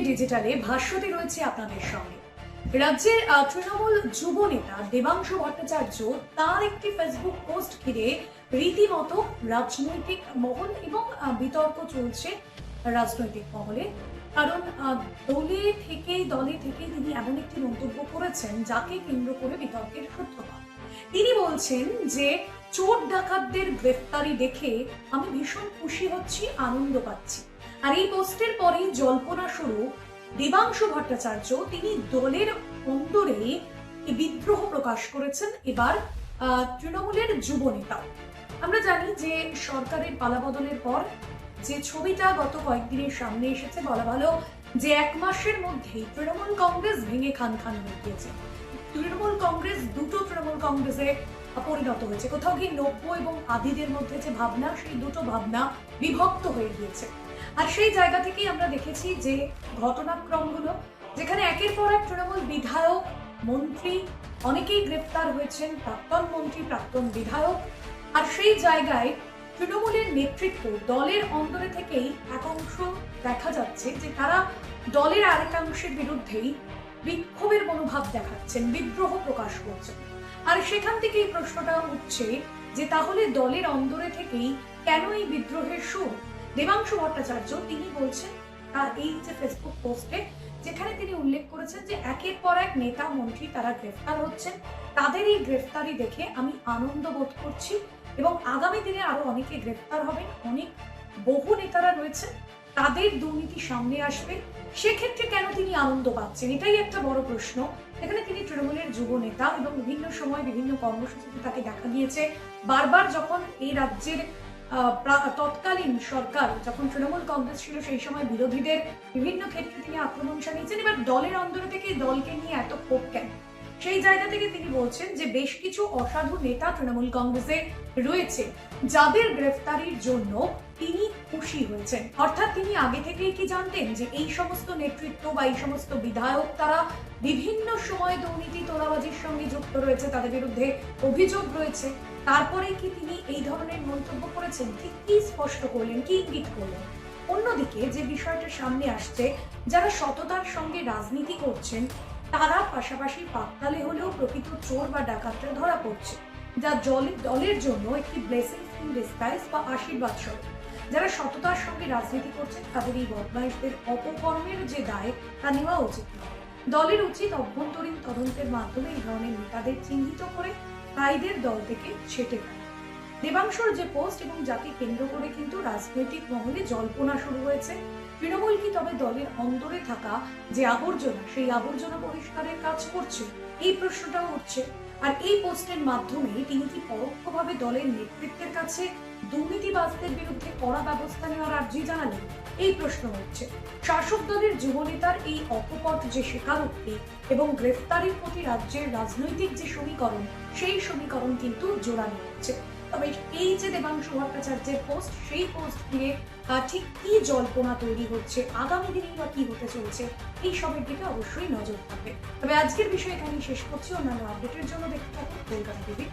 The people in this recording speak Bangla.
ডিজিটালে ভাষ্যতে রয়েছে আপনাদের সঙ্গে। রাজ্যের তৃণমূল যুব নেতা দেবাংশু ভট্টাচার্য তার একটি ফেসবুক পোস্ট ঘিরে রীতিমতো রাজনৈতিক মহল এবং বিতর্ক চলছে রাজনৈতিক মহলে। কারণ দলে থেকে তিনি এমন একটি মন্তব্য করেছেন যাকে কেন্দ্র করে বিতর্কের সূত্রপাত। তিনি বলছেন যে চোর ডাকাতদের গ্রেফতারি দেখে আমি ভীষণ খুশি হচ্ছি, আনন্দ পাচ্ছি। আর এই পোস্টের পরেই জল্পনা শুরু দেবাংশু ভট্টাচার্য তিনি দলের অন্তরে বিদ্রোহ প্রকাশ করেছেন এবার তৃণমূলের যুব নেতা। আমরা জানি যে সরকারের পালাবদলের পর যে ছবিটা গত কয়েকদিনের সামনে এসেছে, বলা ভালো যে 1 মাসের মধ্যেই তৃণমূল কংগ্রেস ভেঙে খান হয়ে গিয়েছে। তৃণমূল কংগ্রেস দুটো তৃণমূল কংগ্রেসে পরিণত হয়েছে। কোথাও গিয়ে নব্য এবং আদিদের মধ্যে যে ভাবনা, সেই দুটো ভাবনা বিভক্ত হয়ে গিয়েছে। আর সেই জায়গা থেকেই আমরা দেখেছি যে ঘটনাক্রমগুলো, যেখানে একের পর এক তৃণমূল বিধায়ক, মন্ত্রী অনেকেই গ্রেফতার হয়েছেন, প্রাক্তন মন্ত্রী, প্রাক্তন বিধায়ক। আর সেই জায়গায় তৃণমূলের নেতৃত্ব দলের অন্তরে থেকেই এক অংশ দেখা যাচ্ছে যে তারা দলের আরেকাংশের বিরুদ্ধেই বিক্ষোভের মনোভাব দেখাচ্ছেন, বিদ্রোহ প্রকাশ করছেন। আর সেখান থেকেই প্রশ্নটা উঠছে যে তাহলে দলের অন্তরে থেকেই কেন এই বিদ্রোহের সুর? দেবাংশু ভট্টাচার্য তিনি বলছেন তার এই যে ফেসবুক পোস্টে, যেখানে তিনি উল্লেখ করেছেন যে একের পর এক নেতা মন্ত্রী তারা গ্রেফতার হচ্ছেন, তাদের এই গ্রেফতারি দেখে আমি আনন্দ বোধ করছি এবং আগামী দিনে আরো অনেকে গ্রেফতার হবেন। বহু নেতারা রয়েছে, তাদের দুর্নীতি সামনে আসবে, সেক্ষেত্রে কেন তিনি আনন্দ পাচ্ছেন? এটাই একটা বড় প্রশ্ন। এখানে তিনি তৃণমূলের যুব নেতা এবং বিভিন্ন সময় বিভিন্ন কর্মসূচিতে তাকে দেখা গিয়েছে। বারবার যখন এই রাজ্যের তৎকালীন সরকার, যখন তৃণমূল কংগ্রেস ছিল, সেই সময় বিরোধীদের বিভিন্ন ক্ষেত্রে তিনি আক্রমণ চালিয়েছেন। এবার দলের অন্তর থেকে দলকে নিয়ে এত ক্ষোভ কেন? সেই জায়গা থেকে তিনি বলছেন যে বেশ কিছু অসাধু নেতা তৃণমূল কংগ্রেসে রয়েছে যাদের গ্রেফতারির জন্য তিনি খুশি হয়েছেন। অর্থাৎ তিনি আগে থেকেই কি জানতেন যে এই সমস্ত নেতৃত্ব বা এই সমস্ত বিধায়ক তারা বিভিন্ন সময় দুর্নীতি তোলাবাজির সঙ্গে যুক্ত রয়েছে, তাদের বিরুদ্ধে অভিযোগ রয়েছে, তারপরে কি তিনি এই ধরনের মন্তব্য করেছেন? ঠিক কি স্পষ্ট করলেন, কি ইঙ্গিত করলেন? অন্যদিকে যে বিষয়টা সামনে আসছে, যারা সততার সঙ্গে রাজনীতি করছেন তারা পাশাপাশি পাকতালে হলেও প্রকৃত চোর বা ডাকাতরা ধরা পড়ছে, যা দলের জন্য একটি ব্লেসিং ইন ডিসগাইজ বা আশীর্বাদ স্বরূপ। যারা সততার সঙ্গে রাজনীতি করছেন তাদের এই বদমাইশদের অপকর্মের যে দায় তা নেওয়া উচিত নয়। দলের উচিত অভ্যন্তরীণ তদন্তের মাধ্যমে এই ধরনের নেতাদের চিহ্নিত করে তাইদের দল থেকে ছেঁটে ফেলা। দেবাংশুর যে পোস্ট এবং যাকে কেন্দ্র করে কিন্তু রাজনৈতিক মহলে জল্পনা শুরু হয়েছে, তৃণমূল কি তবে দলের অন্তরে থাকা যে আবর্জনা, সেই আবর্জনা পরিষ্কারের কাজ করছে? এই প্রশ্নটাও উঠছে। আর এই পোস্টের মাধ্যমে তিনি কি পরোক্ষভাবে দলের নেতৃত্বের কাছে দুর্নীতিবাজদের বিরুদ্ধে কড়া ব্যবস্থা নেওয়ার আর্জি জানালেন? এই প্রশ্ন হচ্ছে। শাসক দলের যুবনেতার এই অকপট যে স্বীকারোক্তি এবং গ্রেফতারির প্রতি রাজ্যের রাজনৈতিক যে সমীকরণ, সেই সমীকরণ কিন্তু জোরালো হচ্ছে। তবে এই যে দেবাংশু ভট্টাচার্যের পোস্ট, সেই পোস্ট ঘিরে ঠিক কি জল্পনা তৈরি হচ্ছে, আগামী দিনে বা কি হতে চলছে, এই সবের দিকে অবশ্যই নজর থাকবে। তবে আজকের বিষয় এখানেই শেষ করছি। অন্যান্য আপডেটের জন্য দেখতে থাকুন কলকাতা টিভি।